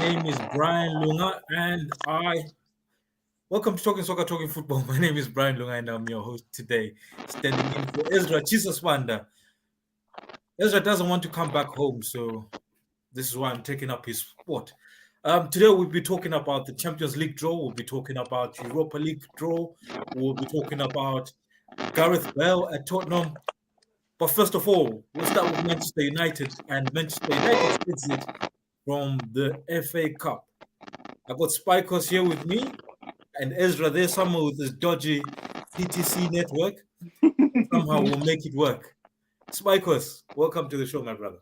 name is Brian Lunga, and welcome to Talking Soccer, Talking Football. My name is Brian Lunga, and I'm your host today, standing in for Ezra Chisaswanda. Ezra doesn't want to come back home, so this is why I'm taking up his spot. Today we'll be talking about the Champions League draw. We'll be talking about Europa League draw. We'll be talking about Gareth Bale at Tottenham. But first of all, we'll start with Manchester United and Manchester United's exit from the FA Cup. I got Spikos here with me, and Ezra there somewhere with his dodgy CTC network. Somehow we'll make it work. Spikos, welcome to the show, my brother.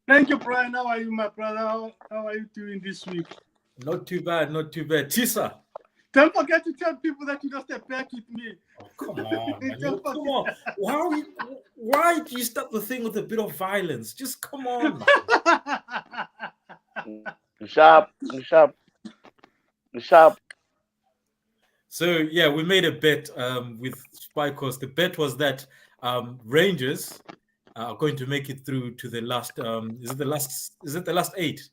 Thank you, Brian. How are you, my brother? How are you doing this week? Not too bad, not too bad. Tisa. Don't forget to tell people that you just step back with me. Oh, come on, man. Come on. Why do you start the thing with a bit of violence? Just come on. Sharp. So yeah, we made a bet with Spikos. The bet was that Rangers are going to make it through to the last. Is it the last 8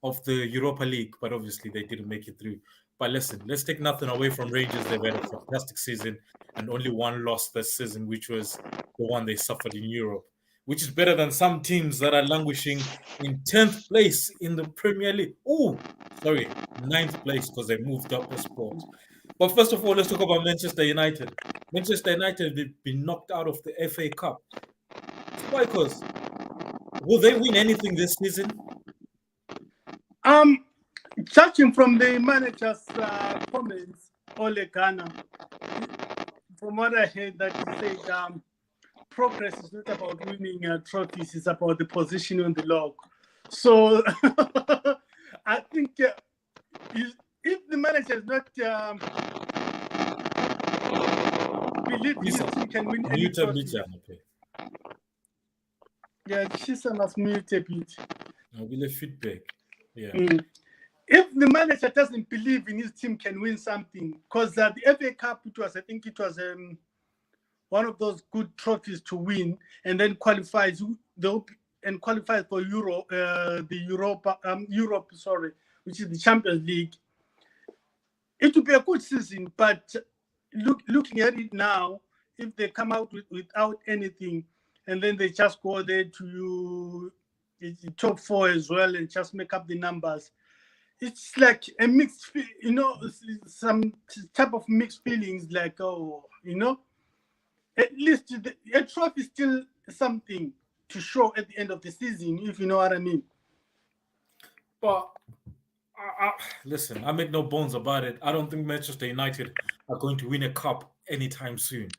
of the Europa League? But obviously they didn't make it through. But listen, let's take nothing away from Rangers. They've had a fantastic season and only one loss this season, which was the one they suffered in Europe, which is better than some teams that are languishing in 10th place in the Premier League. Oh, sorry, 9th place because they moved up a spot. But first of all, let's talk about Manchester United. Manchester United have been knocked out of the FA Cup. Spikers, will they win anything this season? Judging from the manager's comments, Ole Gunnar, from what I heard, that he said progress is not about winning trophies, it's about the position on the log. So I think if the manager is not believe he can win any trophy. Yeah, she's must mute a bit. I'll be the feedback. Yeah. If the manager doesn't believe in his team can win something, because the FA Cup, I think it was one of those good trophies to win, and then qualifies for Europe, which is the Champions League. It will be a good season, but looking at it now, if they come out without anything, and then they just go there to the top 4 as well and just make up the numbers, it's like a mixed, some type of mixed feelings, like, at least a trophy is still something to show at the end of the season, if you know what I mean. But listen, I make no bones about it. I don't think Manchester United are going to win a cup anytime soon.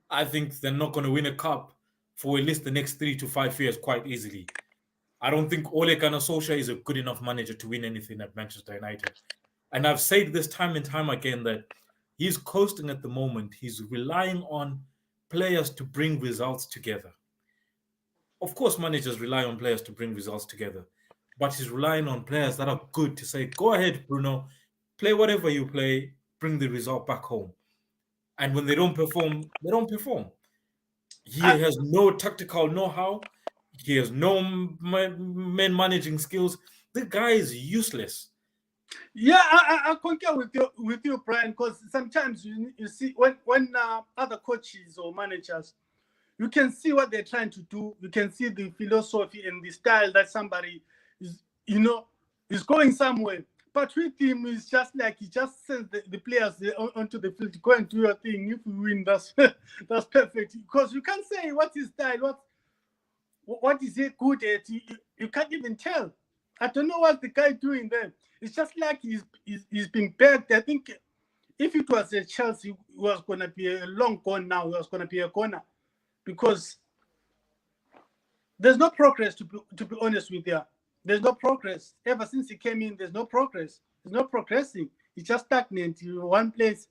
I think they're not going to win a cup for at least the next 3 to 5 years quite easily. I don't think Ole Gunnar Solskjaer is a good enough manager to win anything at Manchester United. And I've said this time and time again that he's coasting at the moment. He's relying on players to bring results together. Of course, managers rely on players to bring results together, but he's relying on players that are good to say, go ahead, Bruno, play whatever you play, bring the result back home. And when they don't perform, they don't perform. He has no tactical know-how. He has no man managing skills. The guy is useless. Yeah, I concur with you, Brian, because sometimes you see when other coaches or managers, you can see what they're trying to do. You can see the philosophy and the style that somebody is going somewhere. But with him, it's just like he just sends the players onto the field, go and do your thing. If you win, that's perfect. Because you can't say what his style, what is he good at. You can't even tell. I don't know what the guy doing there. It's just like he's been backed. I think if it was a Chelsea, it was going to be a long gone now. It was going to be a corner. Because there's no progress, to be honest with you. There's no progress. Ever since he came in, there's no progress. There's no progressing. It's just stagnant in one place.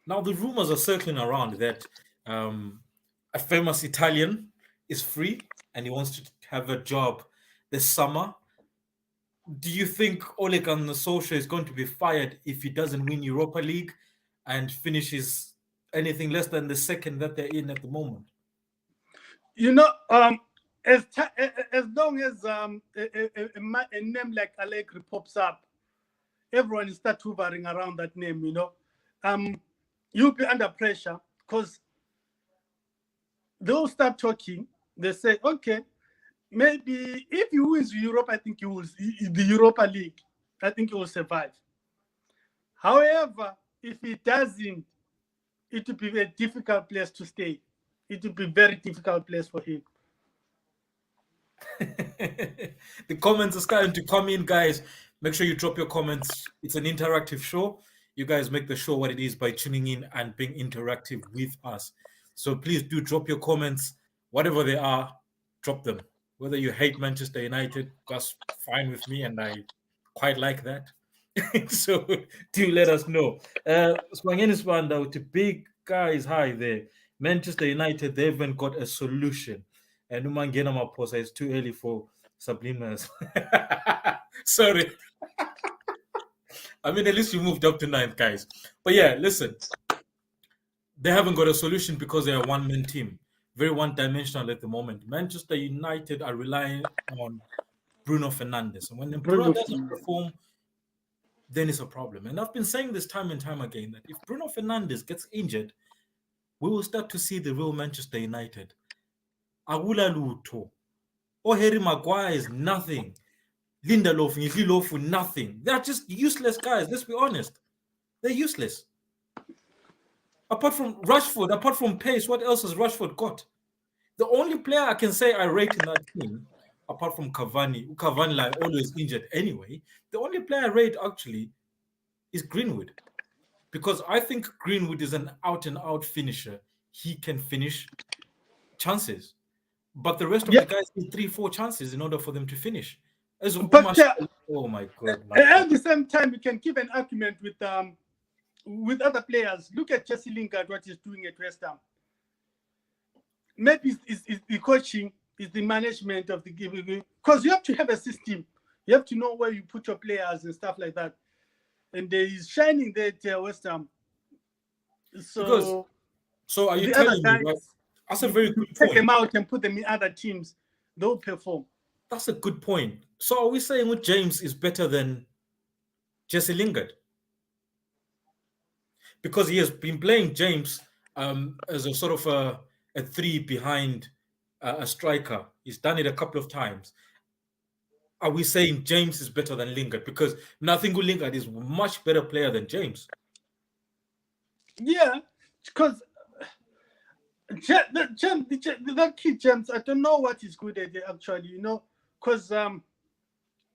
Now, the rumors are circling around that a famous Italian is free and he wants to have a job this summer. Do you think Ole Gunnar Solskjaer is going to be fired if he doesn't win Europa League and finishes anything less than the second that they're in at the moment? as long as a name like Allegri pops up, everyone start hovering around that name. You'll be under pressure because they'll start talking. They say, okay, maybe if he wins Europe, I think he will. The Europa League, I think he will survive. However, if he doesn't, it will be a difficult place to stay. It will be a very difficult place for him. The comments are starting to come in, guys. Make sure you drop your comments. It's an interactive show. You guys make the show what it is by tuning in and being interactive with us. So please do drop your comments, whatever they are, drop them. Whether you hate Manchester United, that's fine with me, and I quite like that. So do let us know. Swangeni Spanda with the big guys, hi there. Manchester United, they haven't got a solution. And Umangena Maposa, it's too early for subliminals. Sorry. I mean, at least you moved up to ninth, guys. But yeah, listen. They haven't got a solution because they're a one-man team. Very one-dimensional at the moment. Manchester United are relying on Bruno Fernandes. And when Bruno doesn't perform, then it's a problem. And I've been saying this time and time again that if Bruno Fernandes gets injured, we will start to see the real Manchester United. Agula Luto. Oh, Harry Maguire is nothing. Lindelof, Nidilov, nothing. They're just useless guys. Let's be honest. They're useless. Apart from Rashford, apart from pace, what else has Rashford got? The only player I can say I rate in that team, apart from Cavani like always injured anyway, the only player I rate actually is Greenwood. Because I think Greenwood is an out-and-out finisher. He can finish chances. But the rest of the guys need 3-4 chances in order for them to finish. Oh my God. At the same time, you can give an argument with other players. Look at Jesse Lingard, what he's doing at West Ham. Maybe it's the coaching, it's the management of the game. Because you have to have a system. You have to know where you put your players and stuff like that. And he's shining there at West Ham. So are you telling me, right? That's a very good point. Take them out and put them in other teams. They'll perform. That's a good point. So are we saying that James is better than Jesse Lingard? Because he has been playing James as a sort of a three behind a striker. He's done it a couple of times. Are we saying James is better than Lingard? Because I think Lingard is a much better player than James. Yeah, because that kid James, I don't know what he's good at actually, because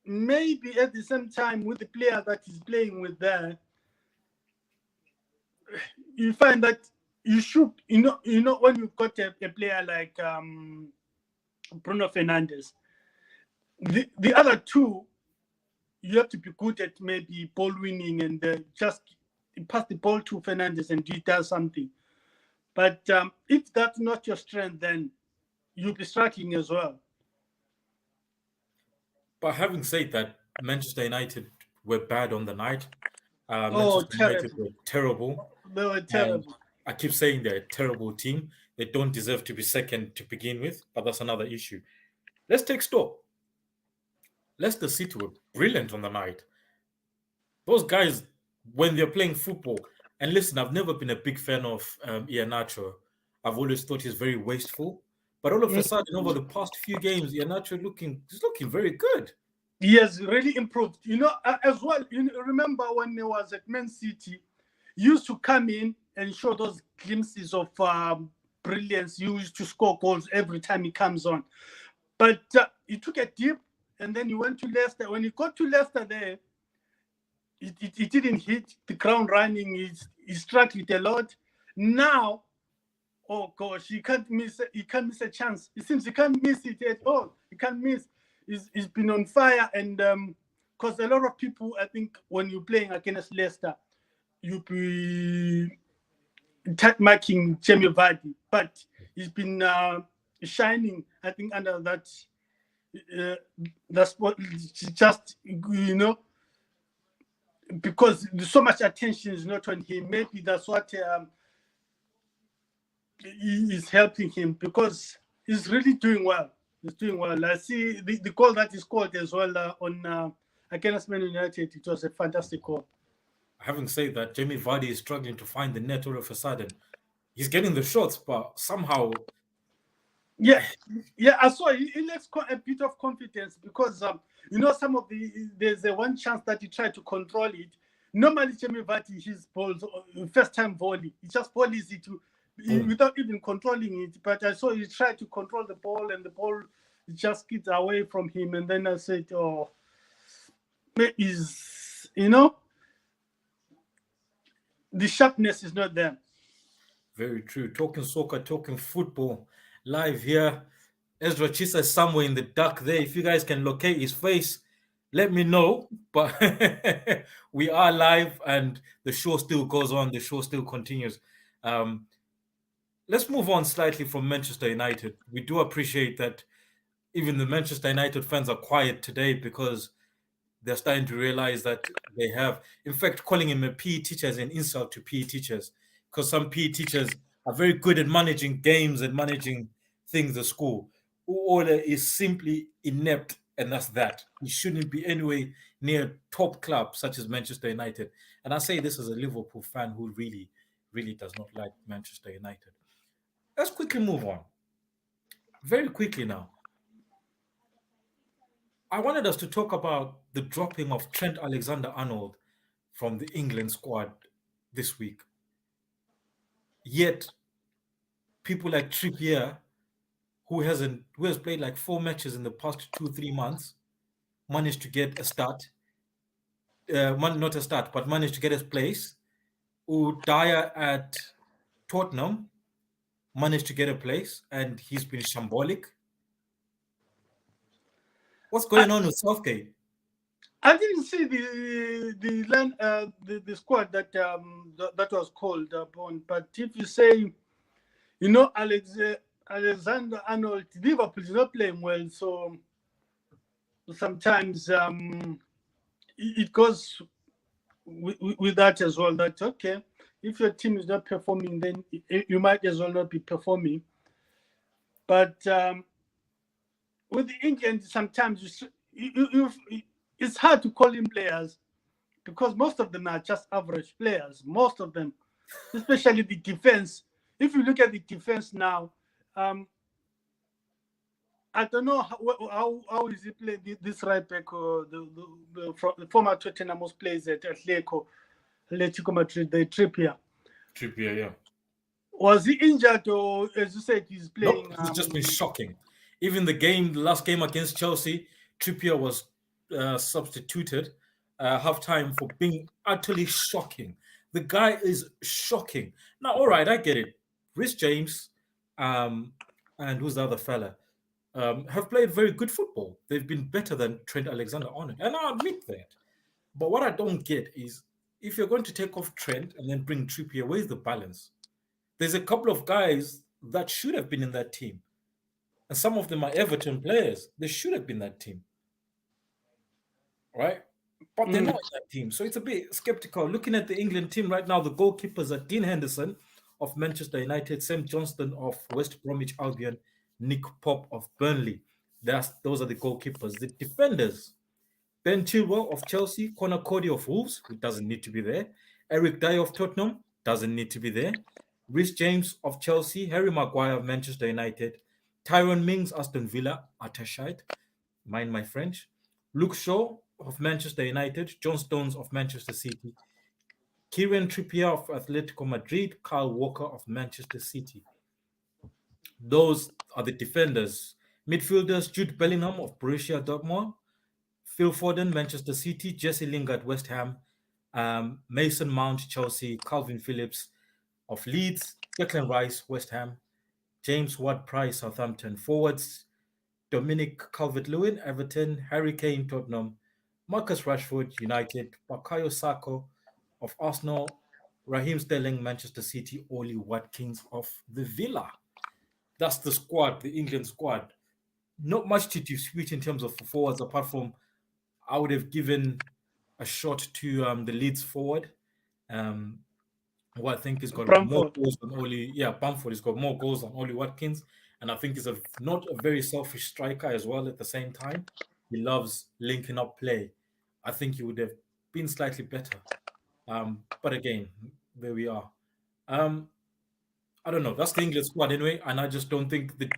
maybe at the same time with the player that he's playing with there, you find that you should, when you've got a player like Bruno Fernandes, the other two, you have to be good at maybe ball winning and just pass the ball to Fernandes and he does something. But if that's not your strength, then you'll be struggling as well. But having said that, Manchester United were bad on the night. Manchester United were terrible. They were terrible. And I keep saying they're a terrible team. They don't deserve to be second to begin with, but that's another issue. Let's take stock. Leicester City were brilliant on the night. Those guys, when they're playing football, and listen, I've never been a big fan of Iheanacho. I've always thought he's very wasteful. But all of a sudden, over the past few games, Iheanacho is looking very good. He has really improved. As well, remember when he was at Man City, he used to come in and show those glimpses of brilliance. He used to score goals every time he comes on. But he took a dip, and then he went to Leicester. When he got to Leicester there, he didn't hit the ground running. He struggled a lot. Now, oh gosh, he can't miss a chance. It seems he can't miss it at all. He can't miss. He's been on fire, and because a lot of people, I think, when you're playing against Leicester, you'll be marking Jamie Vardy, but he's been shining, I think, under that. That's what just because there's so much attention is not on him. Maybe that's what is helping him, because he's really doing well. He's doing well. I see the goal that he scored as well on against Man United. It was a fantastic goal. Having said that, Jamie Vardy is struggling to find the net all of a sudden. He's getting the shots, but somehow, Yeah, yeah. I saw he lacks a bit of confidence because some of there's a one chance that he tried to control it. Normally, Jamie Vardy, his balls first time volley, he just volleys it boom. without even controlling it. But I saw he tried to control the ball, and the ball just gets away from him. And then I said, "Oh, is the sharpness is not there." Very true. Talking soccer, talking football, live here. Ezra Chisa is somewhere in the dark there. If you guys can locate his face, let me know. But we are live and the show still goes on. The show still continues. Um, let's move on slightly from Manchester United. We do appreciate that even the Manchester United fans are quiet today because they're starting to realize that they have, in fact, calling him a PE teacher is an insult to PE teachers because some PE teachers are very good at managing games and managing things at school. Uole is simply inept, and that's that. He shouldn't be anywhere near top clubs such as Manchester United. And I say this as a Liverpool fan who really, really does not like Manchester United. Let's quickly move on. Very quickly now. I wanted us to talk about the dropping of Trent Alexander-Arnold from the England squad this week. Yet people like Trippier, who has played like 4 matches in the past 2-3 months, managed to get a start. Not a start, but managed to get his place. Dyer at Tottenham managed to get a place, and he's been shambolic. What's going on with Southgate? I didn't see the squad that was called upon. But if you say, Alexander Arnold, Liverpool is not playing well, so sometimes it goes with that as well. That okay, if your team is not performing, then you might as well not be performing. But with England, sometimes it's hard to call in players because most of them are just average players. Most of them, especially the defense. If you look at the defense now, I don't know how is he playing this right back, the former Tottenham plays at Atletico Madrid, the Trippier. Trippier, yeah. Was he injured or, as you said, he's playing? Nope, he's just been shocking. Even the last game against Chelsea, Trippier was substituted halftime for being utterly shocking. The guy is shocking. Now, all right, I get it. Rhys James, and who's the other fella, have played very good football. They've been better than Trent Alexander-Arnold, and I admit that. But what I don't get is if you're going to take off Trent and then bring Trippier, where's the balance? There's a couple of guys that should have been in that team. And some of them are Everton players. They should have been that team. Right? But they're not in that team. So it's a bit skeptical. Looking at the England team right now, the goalkeepers are Dean Henderson of Manchester United, Sam Johnston of West Bromwich Albion, Nick Pope of Burnley. Those are the goalkeepers. The defenders, Ben Chilwell of Chelsea, Conor Cody of Wolves, who doesn't need to be there, Eric Dyer of Tottenham, doesn't need to be there, Rhys James of Chelsea, Harry Maguire of Manchester United, Tyrone Mings, Aston Villa, Atashite, mind my French, Luke Shaw of Manchester United, John Stones of Manchester City, Kieran Trippier of Atletico Madrid, Kyle Walker of Manchester City. Those are the defenders. Midfielders, Jude Bellingham of Borussia Dortmund, Phil Foden, Manchester City, Jesse Lingard, West Ham, Mason Mount, Chelsea, Calvin Phillips of Leeds, Declan Rice, West Ham, James Ward-Prowse, Southampton. Forwards, Dominic Calvert-Lewin, Everton, Harry Kane, Tottenham, Marcus Rashford, United, Bukayo Saka of Arsenal, Raheem Sterling, Manchester City, Oli Watkins of the Villa. That's the squad, the England squad. Not much to dispute in terms of forwards, apart from I would have given a shot to the Leeds forward, who I think has got more Bamford. goals than Oli. Yeah, Bamford has got more goals than Oli Watkins, and I think he's not a very selfish striker as well. At the same time, he loves linking up play. I think he would have been slightly better. But again, there we are. Um, I don't know. That's the English squad anyway, and I just don't think the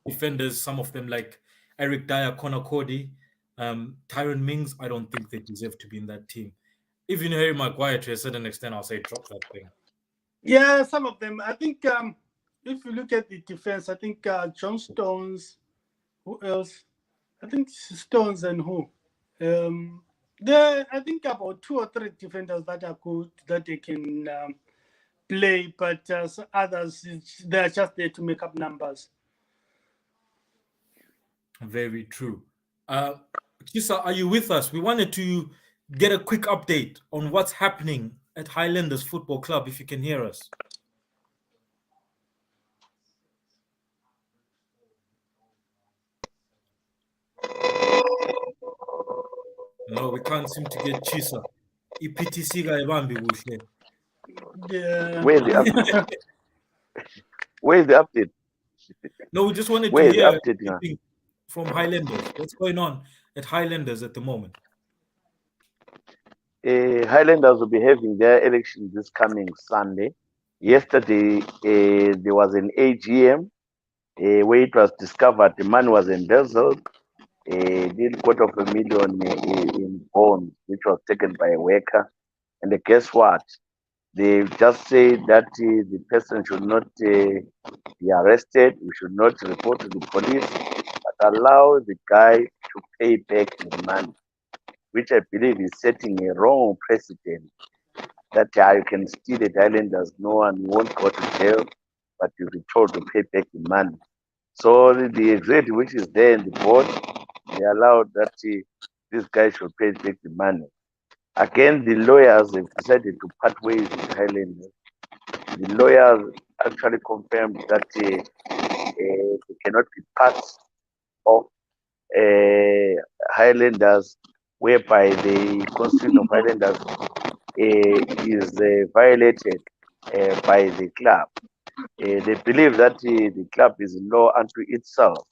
defenders, some of them like Eric Dyer, Connor Cody, Tyron Mings, I don't think they deserve to be in that team. Even Harry Maguire, to a certain extent, I'll say drop that thing. Yeah, some of them. I think if you look at the defense, I think John Stones, who else? I think Stones and who? There, I think about 2 or 3 defenders that are good that they can play, but others they are just there to make up numbers. Very true. Chisa, are you with us? We wanted to get a quick update on what's happening at Highlanders Football Club, if you can hear us. No, we can't seem to get Chisa. EPTC kaibambi kuhle. Yeah. Where's the update? Where's the update? No, we just wanted Where to is the hear update now? anything from Highlanders. What's going on at Highlanders at the moment? Highlanders will be having their election this coming Sunday. Yesterday, there was an AGM where it was discovered the money was embezzled. Nearly $250,000 in bonds, which was taken by a worker. And guess what? They just say that the person should not be arrested. We should not report to the police, but allow the guy to pay back the money, which I believe is setting a wrong precedent. That you can steal at Highlanders, no one won't go to jail, but you'll be told to pay back the money. So the executive, which is there in the board, they allowed that this guy should pay back the money. Again, the lawyers have decided to part ways with Highlanders. The lawyers actually confirmed that they cannot be part of Highlanders, whereby the Constitution of Highlanders is violated by the club. They believe that the club is law unto itself.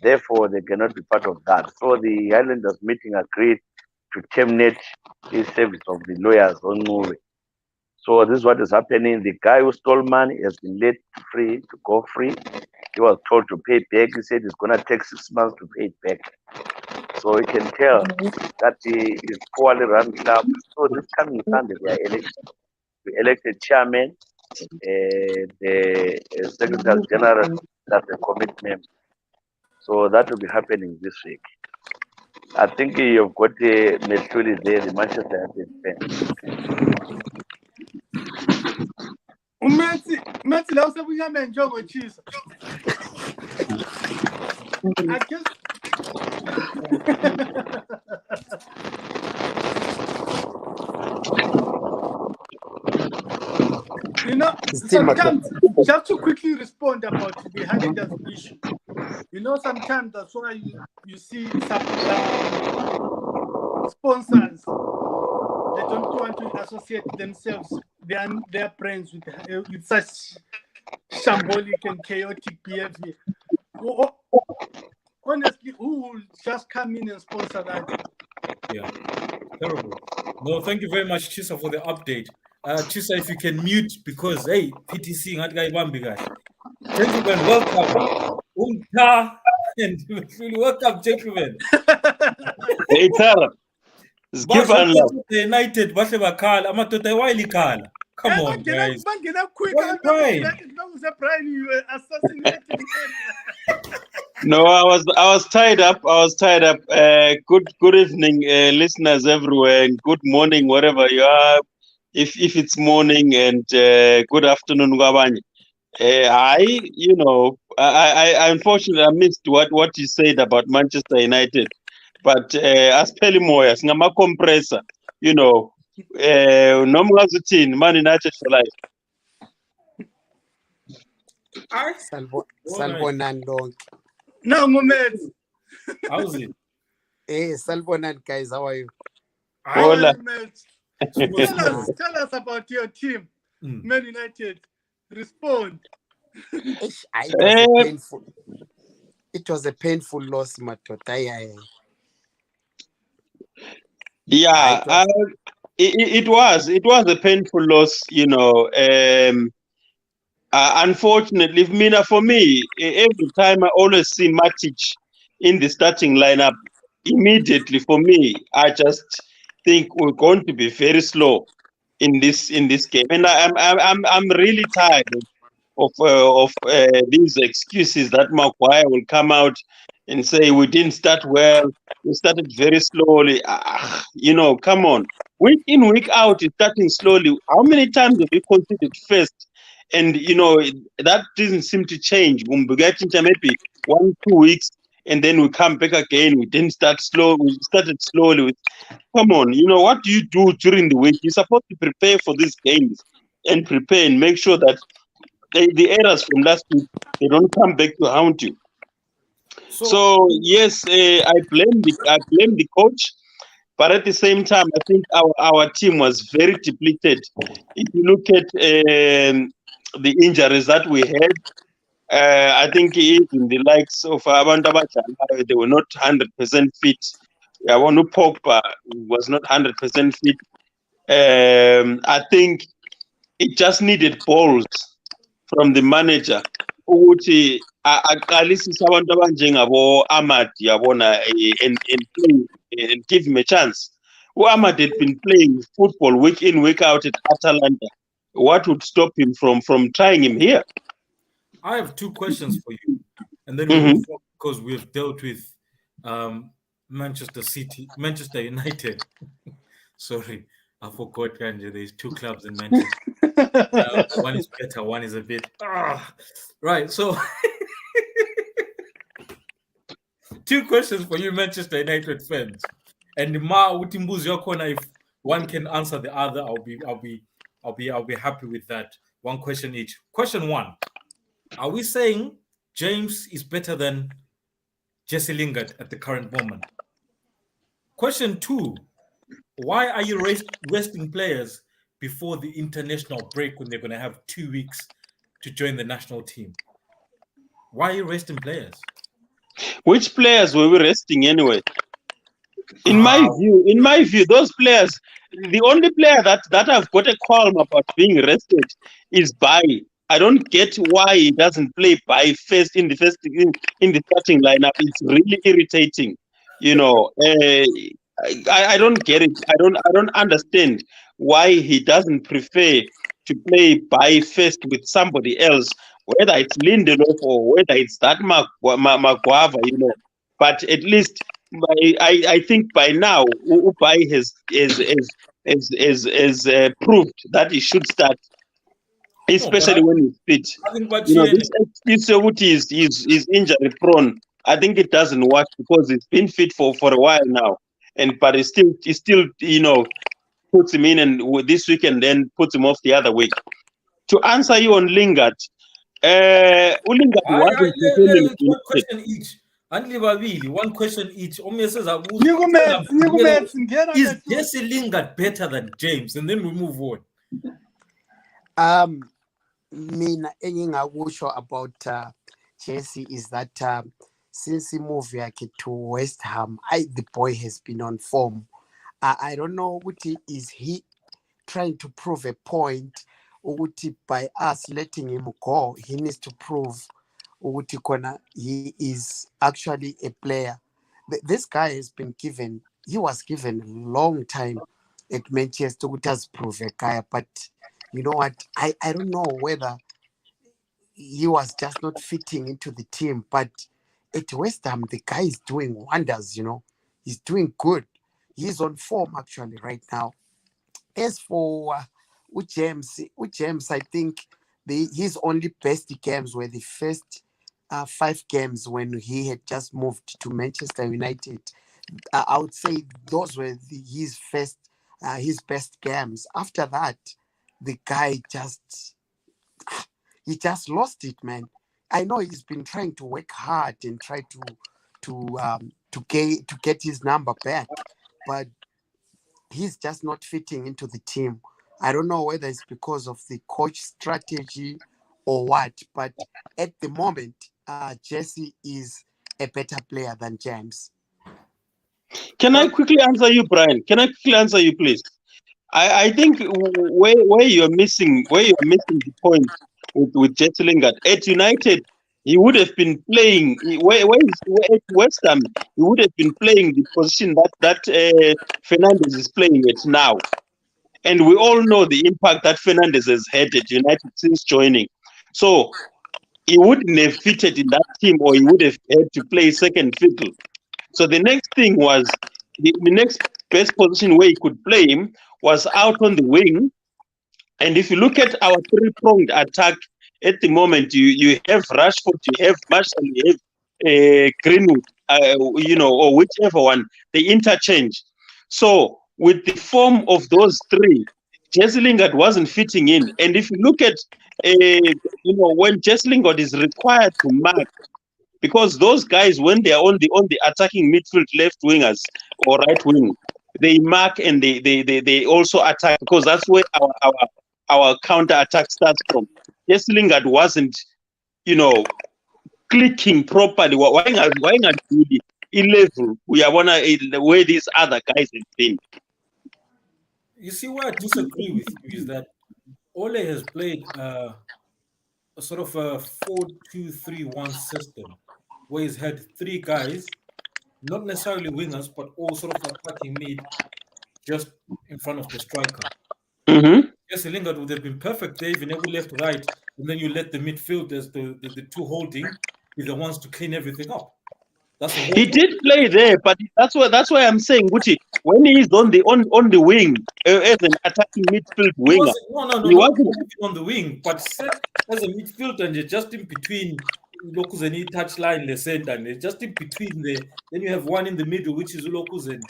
Therefore, they cannot be part of that. So the Highlanders meeting agreed to terminate the service of the lawyers on Nuri. So this is what is happening. The guy who stole money has been let free to go free. He was told to pay back. He said it's gonna take 6 months to pay it back. So you can tell that he is poorly run club. So this coming Sunday they are elected. We elected chairman, the secretary general, that's a commitment. So that will be happening this week. I think you've got the Metluli there, the Manchester United fan. Messi la usebunyama njongo Chisa. I guess you know, sometimes just to quickly respond about the Highlanders issue. You know, sometimes that's why you see some sponsors, they don't want to associate themselves, their brands with such shambolic and chaotic behavior. Honestly, who will just come in and sponsor that? Yeah, terrible. No, thank you very much, Chisa, for the update. Chisa, if you can mute, because hey, PTC, ngathi kayibambi kahle. Gentlemen, welcome. And welcome, gentlemen. Hey, Tara. Skip and love. United, bahle bakhala, amadoda ewayile ikhala. Come on, guys. Quick, What pride? you were assassinating. No, I was tied up. Good evening, listeners everywhere, and good morning wherever you are. If it's morning, and good afternoon, Gwabanye. I unfortunately I missed what you said about Manchester United, but as Pelimoya, ngama compressor, noma uthini Man United for life. Salbonani lonke. No, Mohamed. How's it? Hey, salbonani guys, how are you? Hola. Tell us about your team, Man United. Respond. It was a painful. It was a painful loss, Matota. Yeah, it was a painful loss, unfortunately, for me, every time I always see Matic in the starting lineup, immediately for me, I just think we're going to be very slow in this game, and I'm really tired of these excuses that Maguire will come out and say we didn't start well, we started very slowly. Come on, week in week out, it's starting slowly. How many times have we conceded first? And that doesn't seem to change. When we get into maybe 1-2 weeks, and then we come back again. We didn't start slow. We started slowly. Come on, what do you do during the week? You're supposed to prepare for these games and prepare and make sure that the errors from last week, they don't come back to haunt you. So yes, I blame the coach, but at the same time, I think our team was very depleted. If you look at the injuries that we had, I think even the likes of Abantu Abadala, they were not 100% fit. Yabona Pogba was not 100% fit. I think it just needed balls from the manager ukuthi aqalisise abantu abanjengabo Ahmad yabona and give him a chance. Ahmad had been playing football week in week out at Atalanta. What would stop him from trying him here? I have two questions for you, and then we'll because we've dealt with Manchester United. Sorry, I forgot, Kanje. There's two clubs in Manchester. One is better, one is a bit. Right, so two questions for you, Manchester United fans. And Ma Utimbu's your corner. If one can answer the other, I'll be happy with that. One question each. Question one: are we saying James is better than Jesse Lingard at the current moment? Question two: why are you resting players before the international break when they're going to have 2 weeks to join the national team? Why are you resting players? Which players were we resting anyway? In my view, those players, the only player that I've got a qualm about being rested is Bayi. I don't get why he doesn't play Bayi first in the starting lineup. It's really irritating. I don't get it. I don't understand why he doesn't prefer to play Bayi first with somebody else, whether it's Lindelof or whether it's that Maguava, But at least I think by now Upai has proved that he should start, especially when he's fit. I think This excuse is injury prone. I think it doesn't work because he's been fit for a while now, but he still puts him in and this week and then puts him off the other week. To answer you on Lingard, Lingard wasn't performing. One question each. One question each. Is Jesse Lingard better than James? And then we move on. Mina engingakusho about Jesse is that since he moved to West Ham, the boy has been on form. I don't know what is he trying to prove a point, or by us letting him go, he needs to prove he is actually a player. This guy was given a long time at Manchester to prove a guy, but you know what? I don't know whether he was just not fitting into the team, but at West Ham, the guy is doing wonders, He's doing good. He's on form actually right now. As for James, I think his only best games were the first 5 games when he had just moved to Manchester United. I would say those were his best games. After that, the guy just lost it, man. I know he's been trying to work hard and try to get his number back, but he's just not fitting into the team. I don't know whether it's because of the coach strategy or what. But at the moment, Jesse is a better player than James. Can I quickly answer you, Brian? Can I quickly answer you, please? I think where you're missing the point with Jesse Lingard at United, he would have been playing where at West Ham. He would have been playing the position that Fernandes is playing it now, and we all know the impact that Fernandes has had at United since joining. So he wouldn't have fitted in that team, or he would have had to play second fiddle. So the next thing was the next best position where he could play him was out on the wing. And if you look at our three-pronged attack at the moment, you have Rashford, you have Marshall, you have Greenwood, or whichever one, they interchange. So with the form of those three, Jesse Lingard wasn't fitting in. And if you look at, when Jesse Lingard is required to mark, because those guys, when they are on the attacking midfield, left wingers or right wing, they mark and they also attack, because that's where our counter attack starts from. Jesse Lingard wasn't, clicking properly. Why not really 11? We are where these other guys have been. You see, where I disagree with you is that Ole has played a sort of a 4-2-3-1 system where he's had three guys, not necessarily wingers, but all sort of attacking mid just in front of the striker. Mm-hmm. Jesse Lingard would have been perfect there if you never left right, and then you let the midfielders, the two holding, be the ones to clean everything up. That's the whole He did play there, but that's why I'm saying, Gucci, when he's on the wing as an attacking midfield winger, he wasn't on the wing, but set as a midfielder and you're just in between Lokuzen touchline, the center, and just in between there. Then you have one in the middle, which is Lokuzen,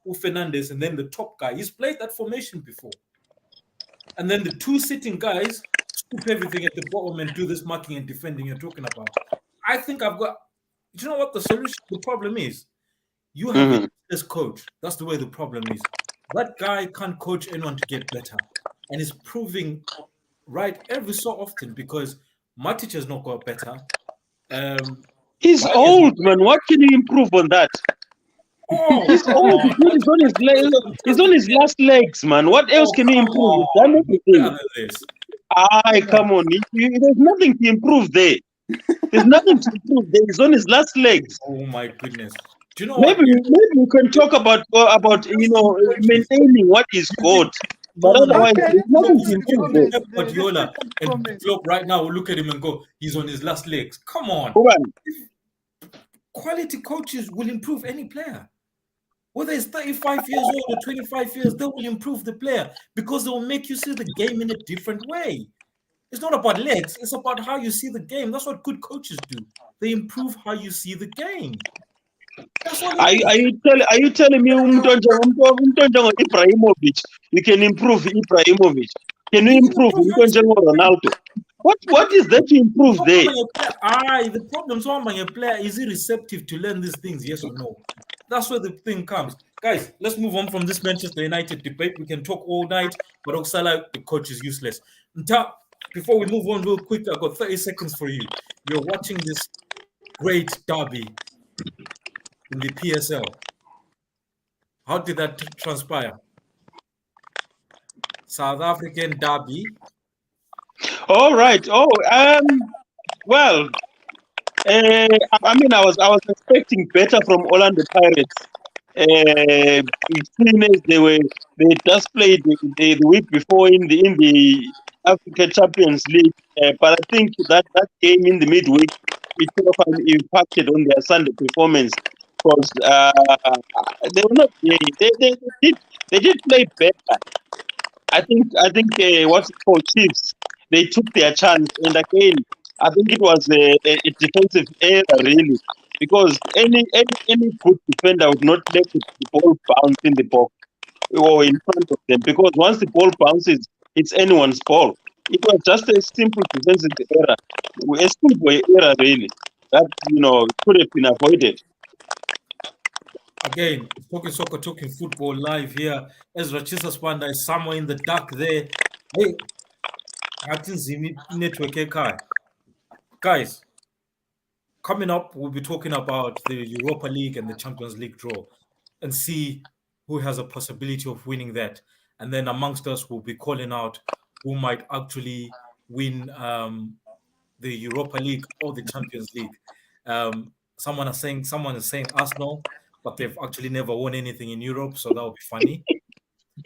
Fernandes, and then the top guy. He's played that formation before. And then the two sitting guys scoop everything at the bottom and do this marking and defending you're talking about. I think I've got. Do you know what the solution? The problem is, you have this coach. That's the way the problem is. That guy can't coach anyone to get better, and it's proving right every so often because Matic has not got better. He's old, man. What can you improve on that? Oh, he's old. He's on his last legs, man. What else can you improve? He's done everything. Come on. There's nothing to improve there. There's nothing to improve there. He's on his last legs. Oh my goodness. Do you know maybe we can talk about maintaining what is good. But otherwise, there's nothing to improve there. Guardiola and Klopp right now will look at him and go, he's on his last legs. Come on. Quality coaches will improve any player. Whether it's 35 years old or 25 years, they will improve the player because they will make you see the game in a different way. It's not about legs. It's about how you see the game. That's what good coaches do. They improve how you see the game. Are you telling me Ibrahimovic, you can improve Ibrahimovic? Can you improve Ronaldo? What is there to improve there? The problem is a player, is he receptive to learn these things, yes or no? That's where the thing comes. Guys, let's move on from this Manchester United debate. We can talk all night, but Oksala, the coach, is useless. Before we move on real quick, I've got 30 seconds for you. You're watching this great derby in the PSL. How did that transpire? South African derby. All right. Well, I was expecting better from Orlando Pirates. They just played the week before in the Africa Champions League, but I think that game in the midweek it sort of impacted on their Sunday performance because they were not. They did play better. I think what's it called, Chiefs. They took their chance, and again, I think it was a defensive error really, because any good defender would not let the ball bounce in the box or in front of them, because once the ball bounces, it's anyone's ball. It was just a simple defensive error, a simple error really that could have been avoided. Again, talking soccer, talking football live here. Ezra Chisaspanda is somewhere in the dark there. Hey, Athi Zimi network ekhaya. Guys, coming up, we'll be talking about the Europa League and the Champions League draw and see who has a possibility of winning that. And then amongst us, we'll be calling out who might actually win the Europa League or the Champions League. Someone is saying Arsenal, but they've actually never won anything in Europe, so that would be funny.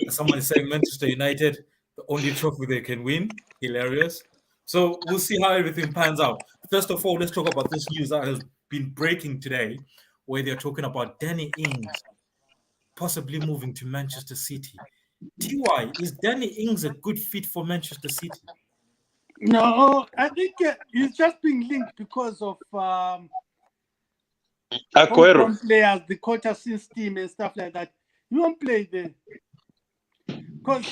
Someone is saying Manchester United, the only trophy they can win. Hilarious. So we'll see how everything pans out. First of all, let's talk about this news that has been breaking today, where they're talking about Danny Ings possibly moving to Manchester City. TY, is Danny Ings a good fit for Manchester City? No, I think he's just being linked because of Aguero. homegrown players, the quarter system and stuff like that. You won't play there. Because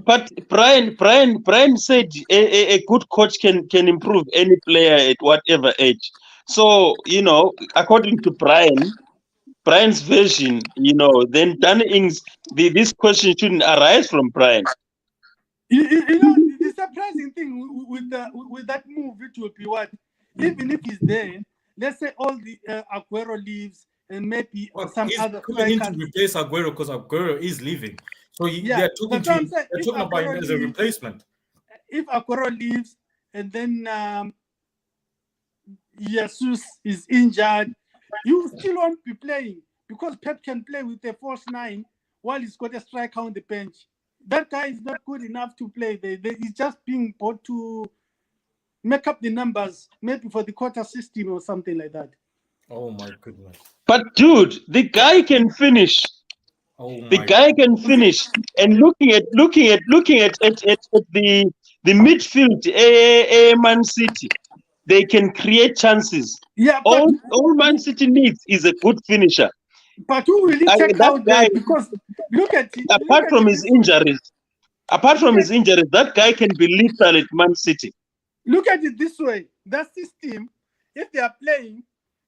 But Brian said a good coach can improve any player at whatever age. So according to Brian's version, then Danny Ings, this question shouldn't arise from Brian. the surprising thing with that move, it will be what, even if he's there, let's say all the Aguero leaves and maybe some he's other coming in to strikers. replace Aguero because Aguero is leaving. So Yeah, they're talking that's what I'm to saying. they're If talking about him Aguero as a leaves- replacement. If Aguero leaves and then Jesus is injured, you still won't be playing because Pep can play with a false nine while he's got a striker on the bench. That guy is not good enough to play. He's just being bought to make up the numbers, maybe for the quarter system or something like that. Oh my goodness. But dude, the guy can finish. Oh The my guy can finish. And looking at the midfield, Man City, they can create chances. Yeah, but All Man City needs is a good finisher. who will he take that out there? guy- Because look at it. Apart from his injuries, that guy can be lethal at Man City. Look at it this way. That system, if they are playing,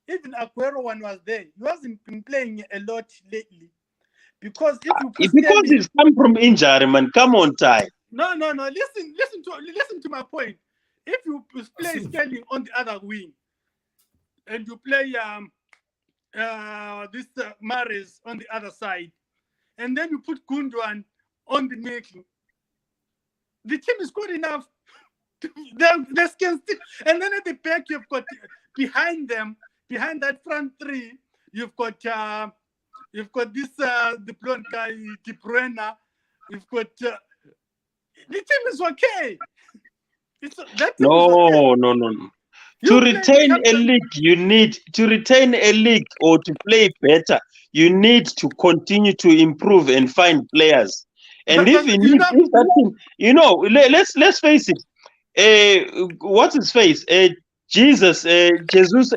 even Aguero one was there. He hasn't been playing a lot lately. Because if you put Because Sterling, he's come from injury, man. Come on, Ty. no. Listen to my point. If you play Sterling on the other wing, and you play Mahrez on the other side, and then you put Gundogan on the making, the team is good enough. They can still, and then at the back you've got behind them, behind that front three, you've got this the blonde guy De Bruyne. You've got the team is okay. No. To You retain a league, or to play better, you need to continue to improve and find players. And let's face it. What's his face? Jesus and Jesus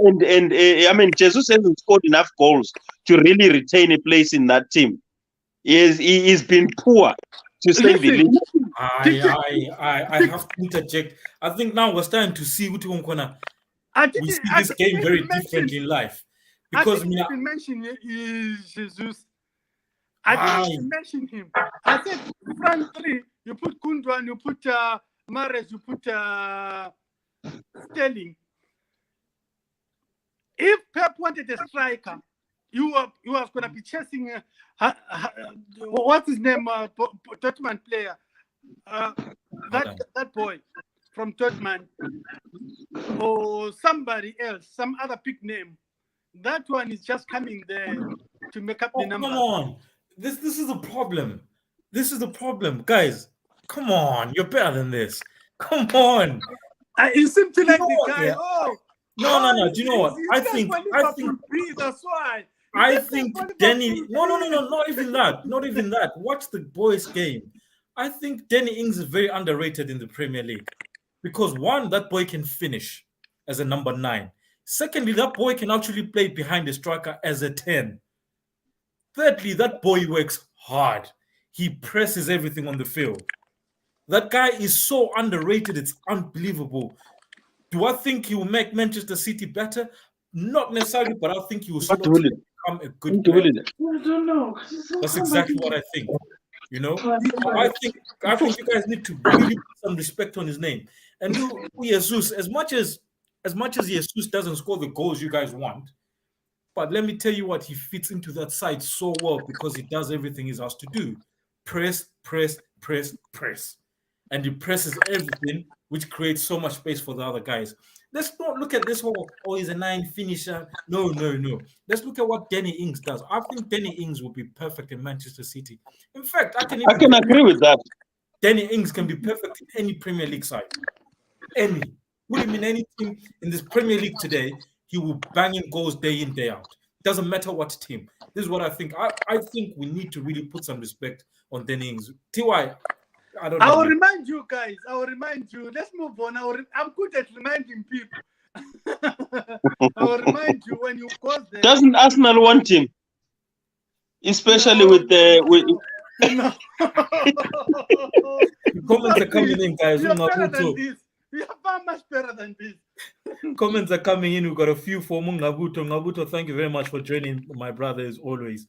hasn't scored enough goals to really retain a place in that team. He's been poor, to say the least. I have to interject. I think now we're starting to see we see this game very differently in life. Because I didn't mention Jesus. I didn't mention him. I said front three, you put Gundogan, you put Mahrez, you put Sterling. If Pep wanted a striker, you was going to be chasing what's his name, Dortmund player, that boy from Dortmund, or somebody else, some other big name. That one is just coming there to make up the number. Come on, this is a problem. This is the problem, guys. Come on, you're better than this. Come on. You seem to like the guy. Yeah. No. Do you know what? I think that's why. I think Danny. No. Not even that. Not even that. Watch the boys' game. I think Danny Ings is very underrated in the Premier League because one, that boy can finish as a number 9. Secondly, that boy can actually play behind the striker as a 10. Thirdly, that boy works hard. He presses everything on the field. That guy is so underrated. It's unbelievable. Do I think he will make Manchester City better? Not necessarily, but I think he will slowly become a good player. I don't know. That's exactly what I think. You know, I think you guys need to really put some respect on his name. And Jesus, as much as Jesus doesn't score the goals you guys want, but let me tell you what, he fits into that side so well because he does everything he's asked to do. Press, press, press, press. And he presses everything, which creates so much space for the other guys. Let's not look at this whole, oh, he's a 9 finisher. No, no, no. Let's look at what Danny Ings does. I think Danny Ings will be perfect in Manchester City. In fact, I can agree with that. Danny Ings can be perfect in any Premier League side. Any. Put him in any team in this Premier League today, he will bang in goals day in, day out. Doesn't matter what team. This is what I think. I think we need to really put some respect on Danny Ings. TY, I don't know. I will remind you guys. I will remind you. Let's move on. I'm good at reminding people. I will remind you when you go there. Doesn't Arsenal want him? Especially with the... No. Comments are coming in, guys. We are better than this. We are far much better than this. Comments are coming in. We've got a few for Ngabuto. Ngabuto, thank you very much for joining, my brother, as always.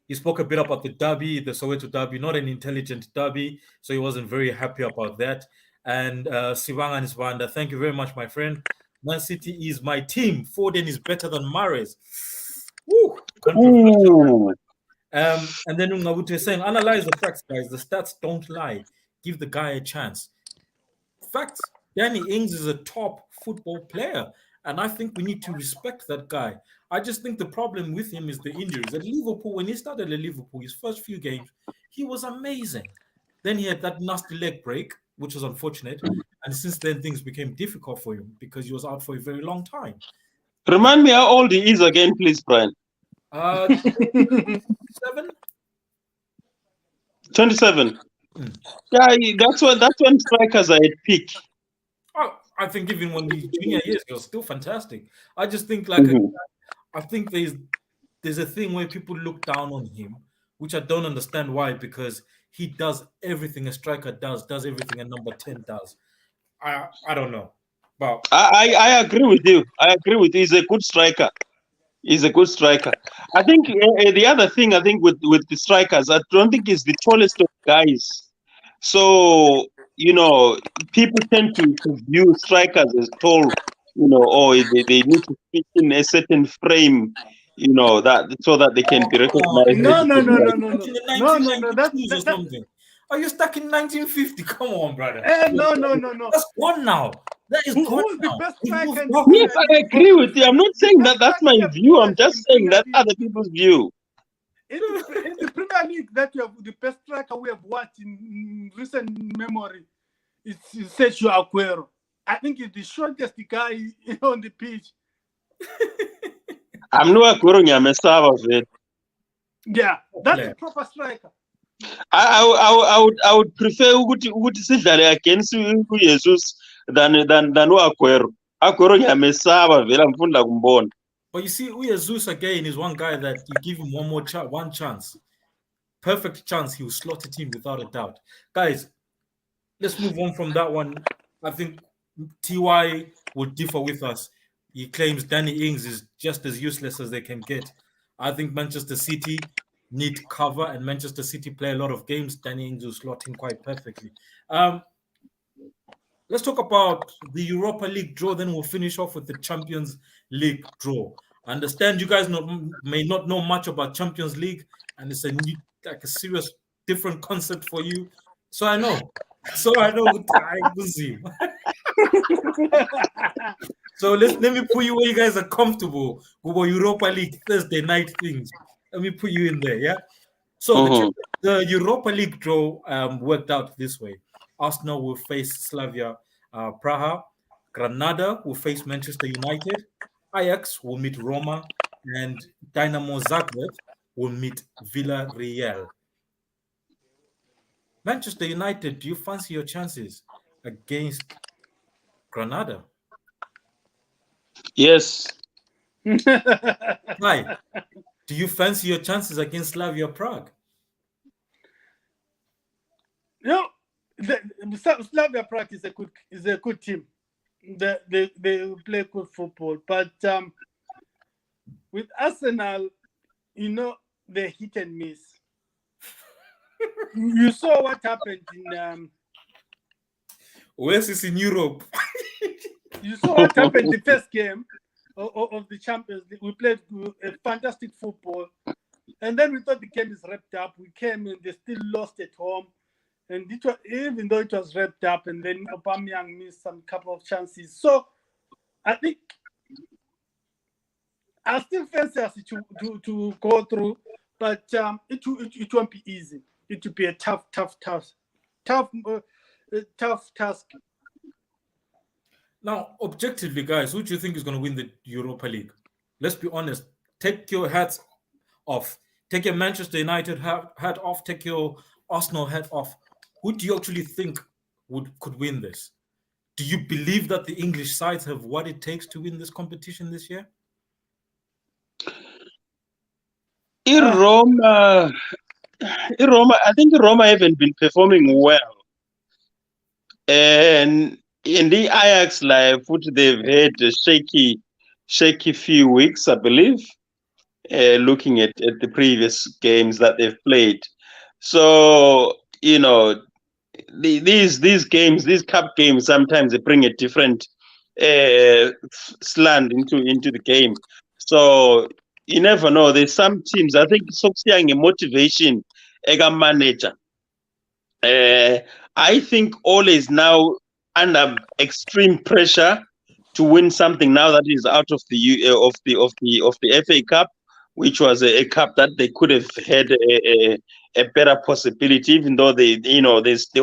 He spoke a bit about the derby, the Soweto derby, not an intelligent derby, so he wasn't very happy about that. And Sivanga Nisbanda, thank you very much, my friend. Man City is my team. Foden is better than Mahrez. Woo! Controversial. And then Ngabuto is saying, analyze the facts, guys. The stats don't lie. Give the guy a chance. Facts. Danny Ings is a top football player, and I think we need to respect that guy. I just think the problem with him is the injuries. At Liverpool, when he started at Liverpool, his first few games, he was amazing. Then he had that nasty leg break, which was unfortunate. And since then, things became difficult for him because he was out for a very long time. Remind me how old he is again, please, Brian. 27? 27. Yeah, that's when strikers are at peak. Oh, I think even when he's junior years, he was still fantastic. I just think I think there's a thing where people look down on him, which I don't understand why, because he does everything a striker does everything a number 10 does. I don't know. But I agree with you. He's a good striker. He's a good striker. I think the other thing with the strikers, I don't think he's the tallest of guys. So, people tend to view strikers as tall, or they need to fit in a certain frame, that so that they can be recognized. No. That's something. Are you stuck in 1950? Come on, brother. No. That's gone now. That is gone now. The best striker? Yes, I agree with you. I'm not saying that that's my view. I'm just saying that other people's view. In the Premier League, that you have the best striker we have watched in recent memory, it's Sergio Aguero. I think he's the shortest guy on the pitch. I'm no Aguero Nyamesava. Yeah, that's a proper striker. I would prefer ukuthi sidlale against Jesus than Aguero. Aguero Nyamesava vela mfunda kumbona. But you see, Jesus again is one guy that you give him one chance. Perfect chance, he will slot a team without a doubt. Guys, let's move on from that one. I think TY would differ with us. He claims Danny Ings is just as useless as they can get. I think Manchester City need cover, and Manchester City play a lot of games. Danny Ings will slot in quite perfectly. Let's talk about the Europa League draw, then we'll finish off with the Champions League draw. I understand you guys may not know much about Champions League, and it's a serious different concept for you. So I know. So let me put you where you guys are comfortable with Europa League Thursday night things. Let me put you in there, yeah? So the Europa League draw worked out this way. Arsenal will face Slavia Praha. Granada will face Manchester United. Ajax will meet Roma. And Dynamo Zagreb will meet Villarreal. Manchester United, do you fancy your chances against Granada? Yes. Why? Do you fancy your chances against Slavia Prague? Slavia Prague is a good team. They play good football, but with Arsenal, they hit and miss. You saw what happened in West is in Europe. you saw what happened the first game of the Champions League. We played a fantastic football, and then we thought the game is wrapped up. We came and they still lost at home, and it was, even though it was wrapped up, and then Aubameyang missed some couple of chances. So I think I still fancy us to go through, but it won't be easy. It will be a tough task. Now, objectively, guys, who do you think is going to win the Europa League? Let's be honest. Take your hats off. Take your Manchester United hat off. Take your Arsenal hat off. Who do you actually think could win this? Do you believe that the English sides have what it takes to win this competition this year? In Roma, I think Roma haven't been performing well. And in the Ajax life, which they've had a shaky few weeks, I believe, looking at the previous games that they've played. So, you know, these games, these cup games, sometimes they bring a different slant into the game. So you never know. There's some teams, I think, a motivation as a manager. I think Ole is now under extreme pressure to win something now that is out of the FA Cup, which was a cup that they could have had a better possibility, even though there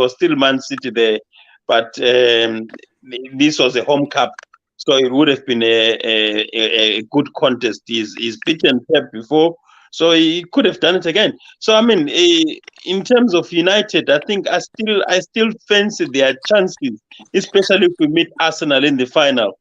was still Man City there, but this was a home cup, so it would have been a good contest. He's beaten Pep before, so he could have done it again. So I mean, in terms of United, I think I still fancy their chances, especially if we meet Arsenal in the final.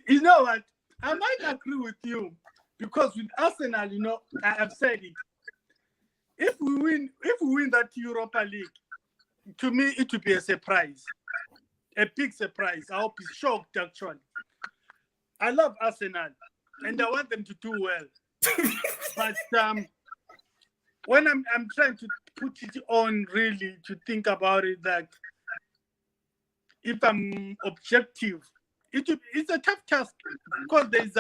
You know what? I might agree with you, because with Arsenal, you know, I have said it. If we win that Europa League, to me it will be a surprise, a big surprise. I hope it's shocked. Actually, I love Arsenal, and I want them to do well. But when I'm trying to put it on, really to think about it, like if I'm objective, it's a tough task, because there's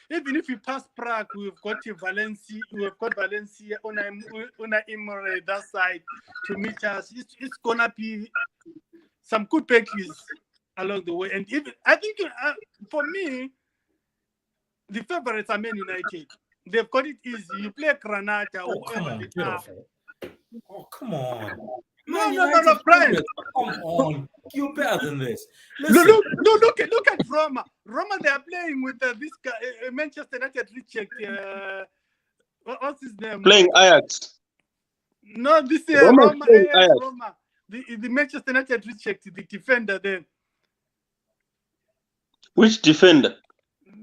even if we pass Prague, we've got Valencia, Una Imre that side to meet us. It's gonna be some good battles along the way, and even I think for me, the favorites are Man United. They've got it easy. You play Granada, Oh, come whoever on, they get are. off it. Oh, come on. No, Brian. Come on. You're better than this. Look Listen. look at Roma. Roma, they are playing with this guy, Manchester United reject. What's his name? Playing Ajax. No, this is Roma Roma. playing Ajax. Roma. The Manchester United reject the defender there. Which defender?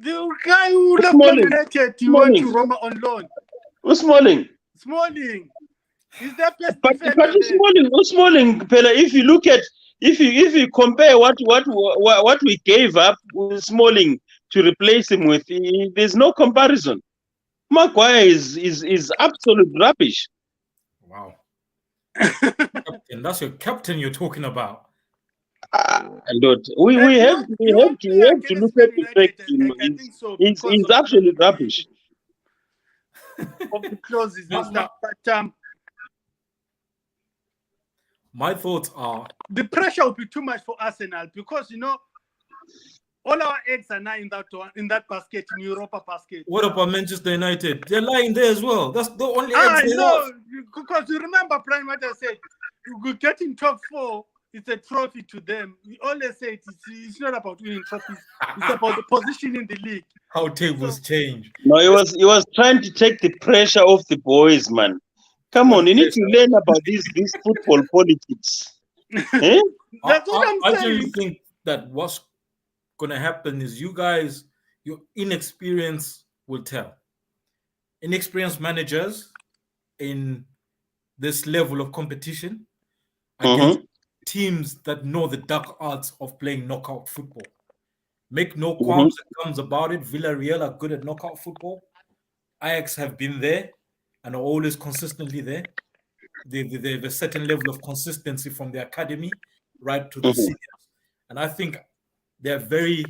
The guy who left Smalling. Man United, he went to Roma on loan. Who's Smalling? Smalling. He's their best But defender. Smalling, Pella, if you compare what we gave up with Smalling to replace him with, there's no comparison. Maguire is absolute rubbish. Wow. Captain, that's your captain you're talking about. We have to look at the fact. I think so. It's absolute rubbish. Of the clauses and stuff, but my thoughts are the pressure will be too much for Arsenal, because you know all our eggs are now in that basket, in Europa basket. What about Manchester United? They're lying there as well. That's the only I eggs they know, have. because you remember, Brian, what I said. We get in top 4. It's a trophy to them. We always say it's not about winning trophies. It's about the position in the league. How tables change. No, he was trying to take the pressure off the boys, man. Come on, you need to learn about this football politics. Eh? That's what I'm I saying. actually think that what's going to happen is you guys, your inexperience will tell. Inexperienced managers in this level of competition against teams that know the dark arts of playing knockout football. Make no qualms and qualms about it. Villarreal are good at knockout football. Ajax have been there and are always consistently there. They have a certain level of consistency from the academy right to the seniors. And I think they're very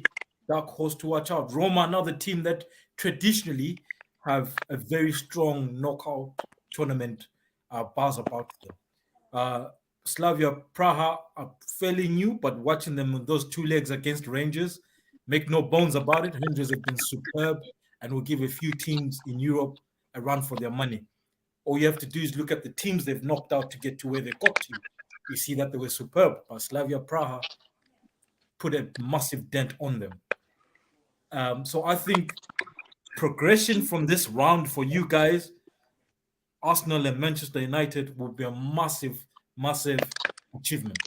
dark horse to watch out. Roma, another team that traditionally have a very strong knockout tournament buzz about them. Slavia Praha are fairly new, but watching them with those 2 legs against Rangers, make no bones about it. Rangers have been superb and will give a few teams in Europe a run for their money. All you have to do is look at the teams they've knocked out to get to where they got to. You see that they were superb, but Slavia Praha put a massive dent on them. So I think progression from this round for you guys, Arsenal and Manchester United, will be a massive, massive achievement.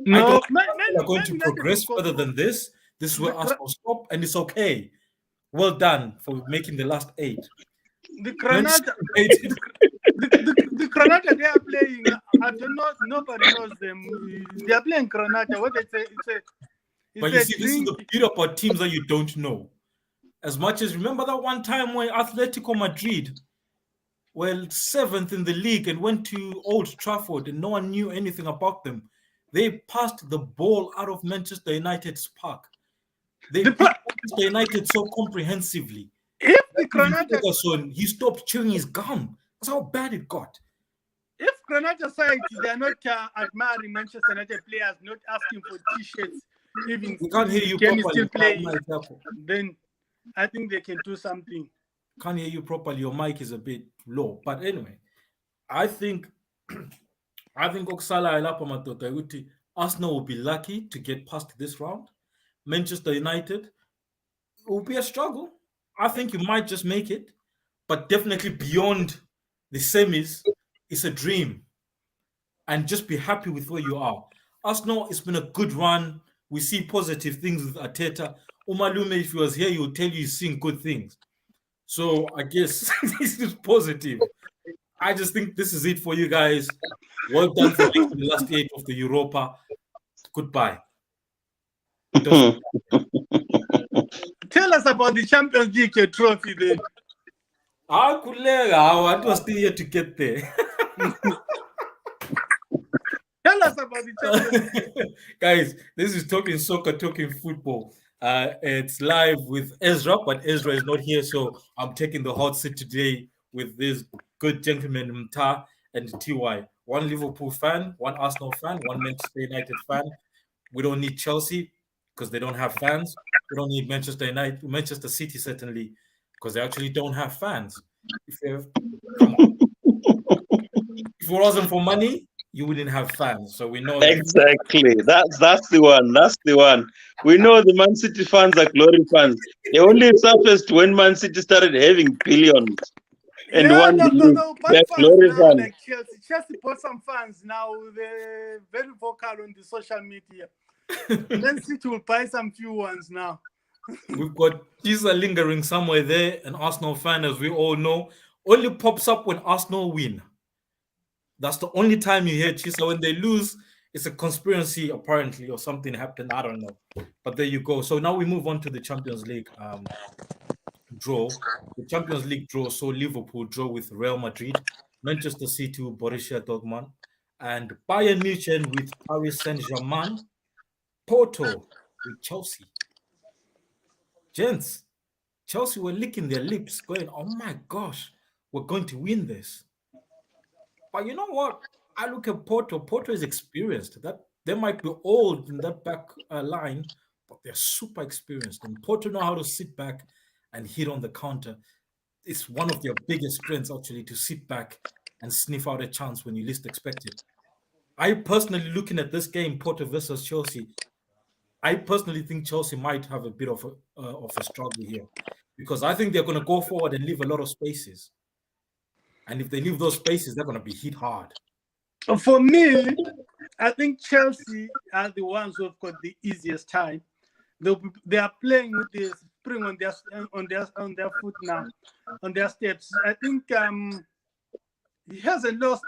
I don't think they're going to progress further than this. This is where Arsenal stop, and it's okay. Well done for making the last 8. The Granada, the Granada they are playing. I don't know. Nobody knows them. They are playing Granada. What they say? But you see, this is the beauty about teams that you don't know. As much as remember that one time when Atletico Madrid were 7th in the league and went to Old Trafford and no one knew anything about them. They passed the ball out of Manchester United's park. They beat Manchester United so comprehensively. If the Granada, he stopped chewing his gum. That's how bad it got. If Granada side they are not admiring Manchester United players, not asking for T-shirts, even we can't hear you properly. Still playing, then I think they can do something. Can't hear you properly. Your mic is a bit low. But anyway, I think Oksala Elapa Matotaguti, Arsenal will be lucky to get past this round. Manchester United will be a struggle. I think you might just make it, but definitely beyond the semis, it's a dream. And just be happy with where you are. Arsenal, it's been a good run. We see positive things with Arteta. Umalume, if he was here, he would tell you he's seeing good things. So I guess this is positive. I just think this is it for you guys. Well done for making the last 8 of the Europa. Goodbye. Tell us about the Champions League trophy then. I was still here to get there. Tell us about the Champions League. Guys, this is Talking Soccer, Talking Football. It's live with Ezra, but Ezra is not here, so I'm taking the hot seat today with this good gentleman, Mta and TY. One Liverpool fan, one Arsenal fan, one Manchester United fan. We don't need Chelsea because they don't have fans. We don't need Manchester City certainly, because they actually don't have fans. Come on. If it wasn't for money, you wouldn't have fans. So we know exactly. That's the one. That's the one. We know the Man City fans are glory fans. They only surfaced when Man City started having billions. And no. They're glory fans. Like Chelsea bought some fans now. They're very vocal on the social media. Man City will buy some few ones now. We've got Chisa lingering somewhere there. An Arsenal fan, as we all know, only pops up when Arsenal win. That's the only time you hear Chisa. When they lose, it's a conspiracy apparently, or something happened. I don't know. But there you go. So now we move on to the Champions League draw. The Champions League draw. So Liverpool draw with Real Madrid, Manchester City with Borussia Dortmund, and Bayern Munich with Paris Saint-Germain, Porto with Chelsea. Gents, Chelsea were licking their lips going, oh my gosh, we're going to win this. But you know what? I look at Porto. Porto is experienced. That they might be old in that back line, but they're super experienced. And Porto know how to sit back and hit on the counter. It's one of their biggest strengths, actually, to sit back and sniff out a chance when you least expect it. I personally, looking at this game, Porto versus Chelsea, I personally think Chelsea might have a bit of a struggle here, because I think they're going to go forward and leave a lot of spaces. And if they leave those spaces, they're going to be hit hard. For me, I think Chelsea are the ones who have got the easiest time. They are playing with the spring on their foot now, on their steps. I think he hasn't lost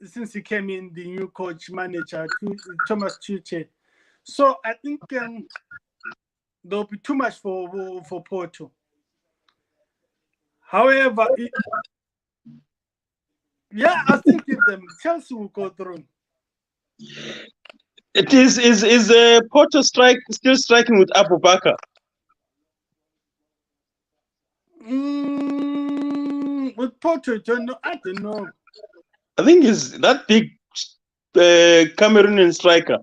since he came in, the new coach manager, Thomas Tuchel. So I think there'll be too much for Porto. However, I think if them Chelsea will go through. It is Porto still striking with Abu Bakar? With Porto, I don't know. I think it's that big Cameroonian striker.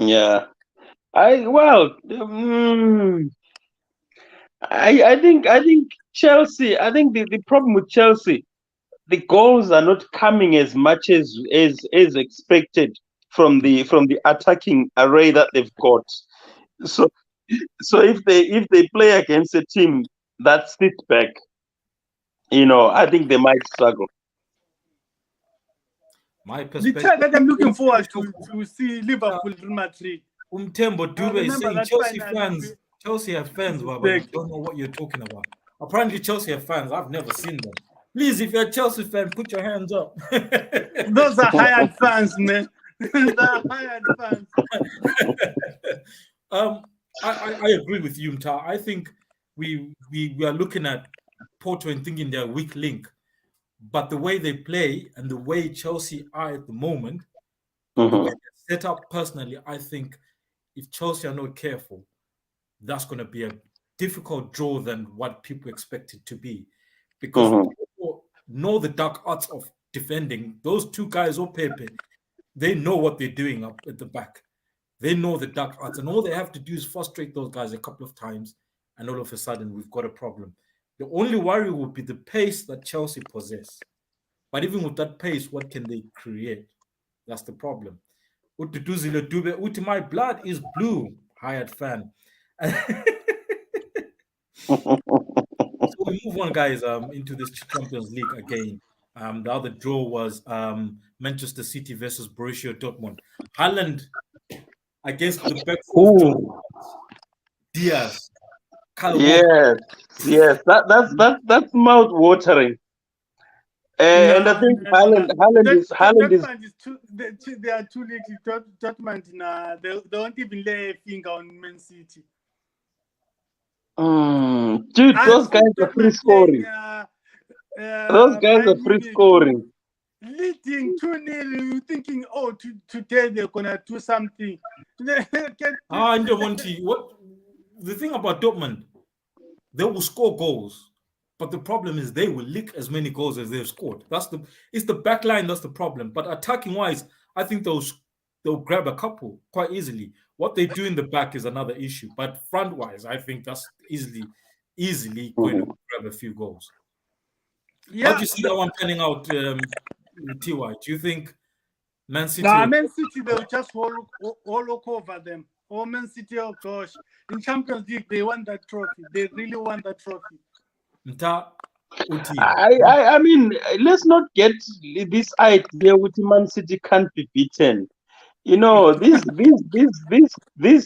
Yeah. I think Chelsea. I think the problem with Chelsea, the goals are not coming as much as expected from the attacking array that they've got. So if they play against a team that sits back, I think they might struggle. My The perspective. time that I'm looking forward to see Liverpool Real Madrid. Umtembo Dube is saying Chelsea have fans, but you don't know what you're talking about. Apparently, Chelsea have fans. I've never seen them. Please, if you're a Chelsea fan, put your hands up. Those are hired fans, man. They're hired fans. I agree with you, Mta. I think we are looking at Porto and thinking they're a weak link, but the way they play and the way Chelsea are at the moment, the way they're set up, personally, I think if Chelsea are not careful, that's going to be a difficult draw than what people expect it to be, because people know the dark arts of defending. Those two guys, or Pepe, they know what they're doing up at the back. They know the dark arts, and all they have to do is frustrate those guys a couple of times, and all of a sudden we've got a problem. The only worry would be the pace that Chelsea possess. But even with that pace, what can they create? That's the problem. My blood is blue, hired fan. So we move on, guys, into this Champions League again. The other draw was Manchester City versus Borussia Dortmund. Haaland against the back four of Diaz. Yes, that's mouth watering. And I think Haaland is too. They are too little. Dortmund, they don't even lay a finger on Man City. Dude, those guys are free scoring. Those guys are free scoring. Leading 2-0, you thinking, today they're gonna do something. What the thing about Dortmund, they will score goals, but the problem is they will lick as many goals as they've scored. It's the back line that's the problem. But attacking wise, I think they'll grab a couple quite easily. What they do in the back is another issue. But front wise, I think that's easily going to grab a few goals. Yeah, how do you see that one panning out, TY? Do you think Man City? Man City, they'll just all look over them. Oh, Man City, oh gosh. In Champions League, they want that trophy. They really want that trophy. I mean, let's not get this idea with Man City can't be beaten. These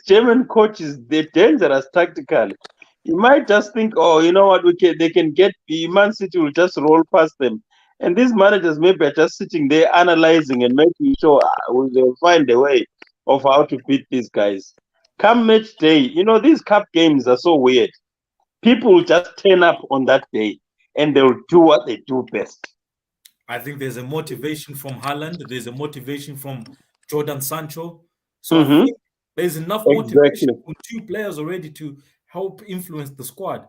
German coaches, they're dangerous tactically. You might just think, you know what, they can get Man City will just roll past them. And these managers maybe are just sitting there analyzing and making sure they'll find a way of how to beat these guys. Come match day, these cup games are so weird. People will just turn up on that day and they'll do what they do best. I think there's a motivation from Haaland. There's a motivation from Jordan Sancho. So I think there's enough motivation from two players already to help influence the squad.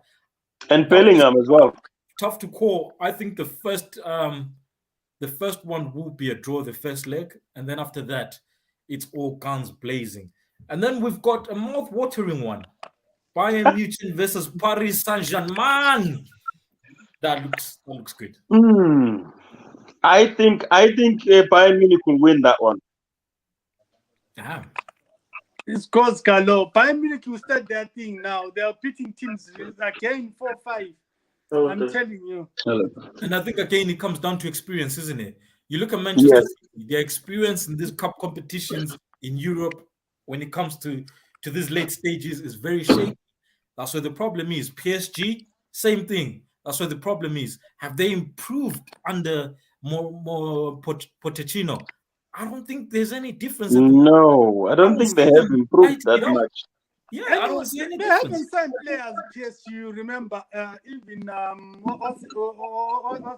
And Bellingham as well. Tough to call. I think the first one will be a draw, the first leg, and then after that, it's all guns blazing. And then we've got a mouth-watering one: Bayern Munich versus Paris Saint-Germain. That looks good. I think Bayern Munich will win that one. Damn. It's cause Carlo. Bayern Munich will start their thing now. They are beating teams again 4-5. I'm telling you. And I think again it comes down to experience, isn't it? You look at Manchester City, their experience in these cup competitions in Europe when it comes to these late stages is very shaky. That's where the problem is. PSG, same thing. That's where the problem is. Have they improved under more Pochettino? I don't think there's any difference at the moment. No, I don't think they have improved that Lighting it up. much. Yeah, And I don't see any they difference. haven't signed players. PSG, remember? Even what's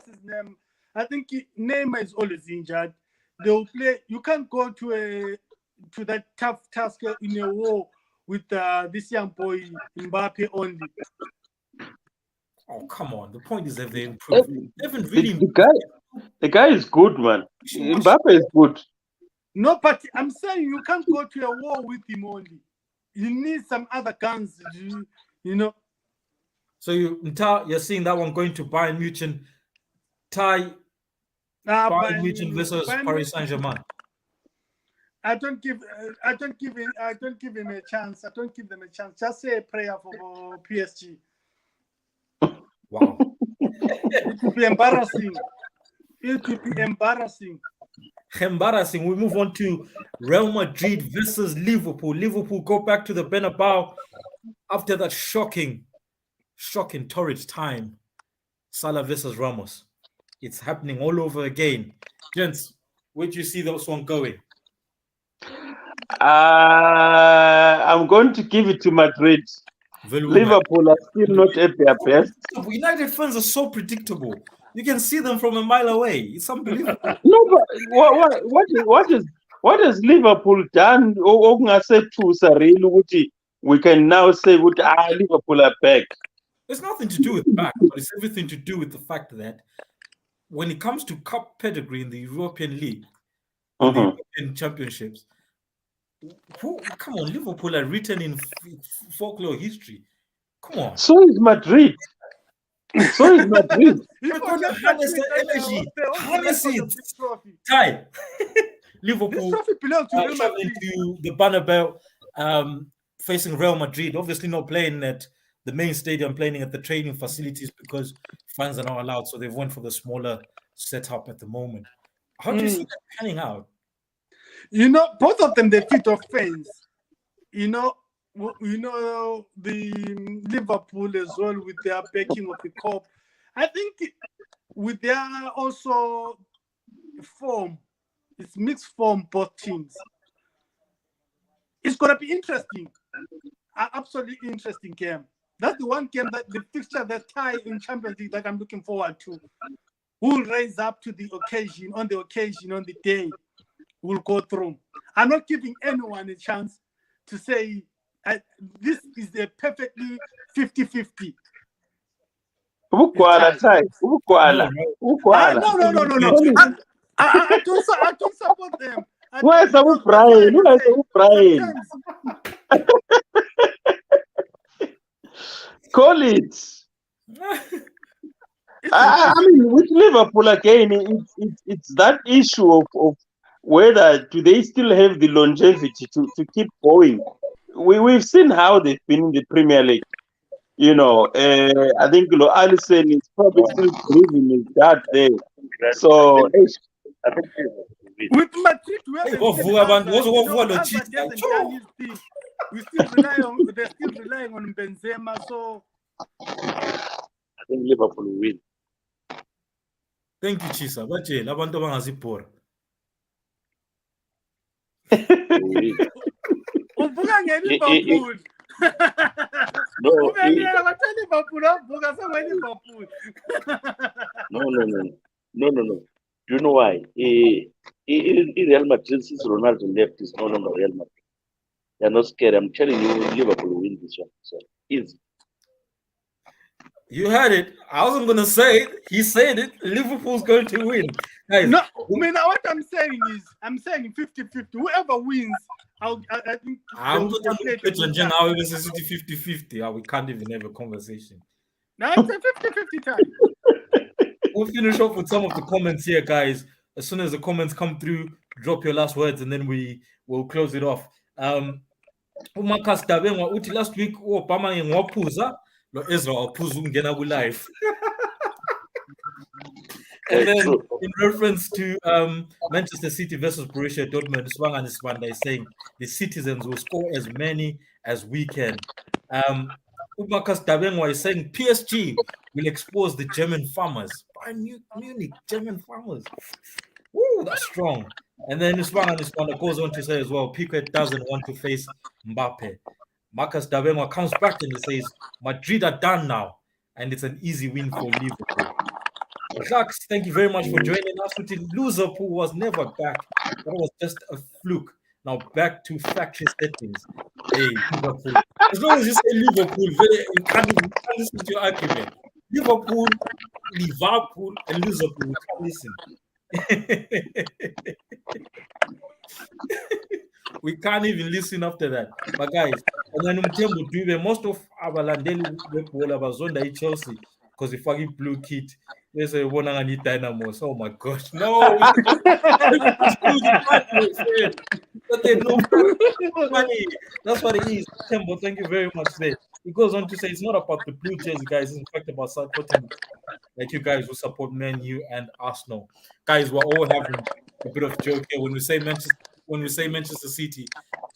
his name? I think Neymar is always injured. They'll play. You can't go to that tough task in a war with this young boy Mbappe only. Oh, come on. The point is, have they improved? They haven't really The guy is good, man. Mbappe is good. No, but I'm saying you can't go to a war with him only. You need some other guns, you know. So you're seeing that one going to Bayern Munich, Bayern Munich versus Paris Saint-Germain. I don't give him a chance. I don't give them a chance. Just say a prayer for PSG. Wow. It will be embarrassing. It will be embarrassing. Embarrassing. We move on to Real Madrid versus Liverpool. Liverpool go back to the Bernabeu after that shocking torrid time. Salah versus Ramos. It's happening all over again. Gents, where do you see this one going? I'm going to give it to Madrid. Liverpool are still not at their best. United fans are so predictable. You can see them from a mile away. It's unbelievable. No, but what has Liverpool done? We can now say Liverpool are back. There's nothing to do with back, but it's everything to do with the fact that when it comes to cup pedigree in the European League, in the European Championships, come on, Liverpool are written in folklore history. Come on. So is Madrid. Ty. Liverpool traveling to the Bernabeu, facing Real Madrid. Obviously not playing at the main stadium, playing at the training facilities because fans are not allowed. So they've went for the smaller setup at the moment. How do you see that panning out? You know, both of them, they fit off fans. You know, the Liverpool as well with their backing of the cup. I think with their also form, it's mixed form, both teams. It's going to be interesting. Absolutely interesting game. That's the one game that the fixture, the tie in Champions League that I'm looking forward to. Who will raise up to the occasion, on the day, will go through. I'm not giving anyone a chance to say this is a perfectly 50-50. No. I don't support them. Where's the Brian? Call it. I mean, with Liverpool again, it's that issue of whether do they still have the longevity to keep going. We've seen how they've been in the Premier League. You know, I think Alisson is probably still breathing his dad there. So with Madrid, they're still relying on Benzema. So I think Liverpool will win. Thank you, Chisa. Abantu bangazibhora. Liverpool. No. Do you know why? Real Madrid, since Ronaldo left, is no longer Real Madrid. They're not scared. I'm telling you, Liverpool will win this one. So easy. You heard it. I wasn't going to say it. He said it. Liverpool's going to win. Guys, no, I mean, what I'm saying is, I'm saying 50-50. Whoever wins, I think. I'm not going to put now it is a 50-50. We can't even have a conversation. Now it's a 50-50 time. We'll finish off with some of the comments here, guys. As soon as the comments come through, drop your last words and then we'll close it off. Umakas Dabenwa uthi last week Obama ngwaphuza lo Ezra waphuza ukungena ku live. And then in reference to Manchester City versus Borussia Dortmund, Swangani Swanda is saying the citizens will score as many as we can. Marcus Dabenwa is saying PSG will expose the German farmers. Bayern Munich, German farmers. Woo, that's strong. And then Niswana goes on to say as well, Piquet doesn't want to face Mbappe. Marcus Dabenwa comes back and he says, Madrid are done now, and it's an easy win for Liverpool. Jacques, thank you very much for joining us. Liverpool was never back. That was just a fluke. Now back to factory settings. Hey, Liverpool. As long as you say Liverpool, you can't listen to your argument. Liverpool, and Liverpool, we can't listen. We can't even listen after that. But guys, most of our Landeli Bazonda Chelsea because if I blue kit, there's a one and need Dynamos. Oh my gosh, no! But they no money. That's what it is. Tembo, thank you very much. There. He goes on to say it's not about the blue jersey, guys. It's in fact about supporting like you guys who support Man U and Arsenal. Guys, we're all having a bit of joke here when we say Manchester City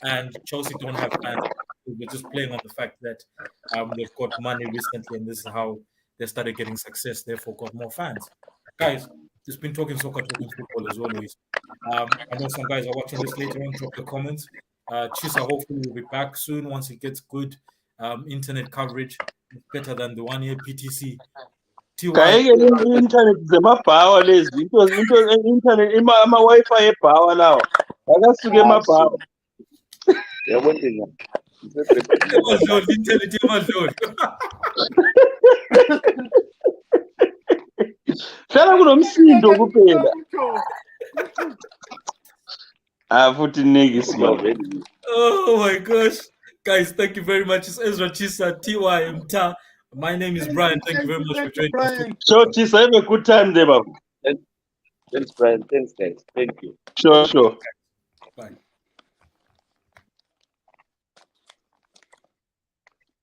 and Chelsea don't have fans. We're just playing on the fact that they've got money recently, and this is how they started getting success. Therefore, got more fans. Guys, just been talking soccer, talking football as always. I know some guys are watching this later on. Drop the comments. Chisa hopefully will be back soon once he gets good internet coverage, better than the 1 year PTC. Internet zemabhawa lezi into internet ama-Wi-Fi ebhawa lawo akasuke emabhawa. Internet hlala kunomsindo kuphela. Futhi nekisi man. Oh my gosh. Guys, thank you very much. It's Ezra Chisa, TY Mta. My name is Brian. Thank you very much for joining us. Sure, Chisa, have a good time there, Bob. Thanks, Brian. Thanks, guys. Thank you. Sure.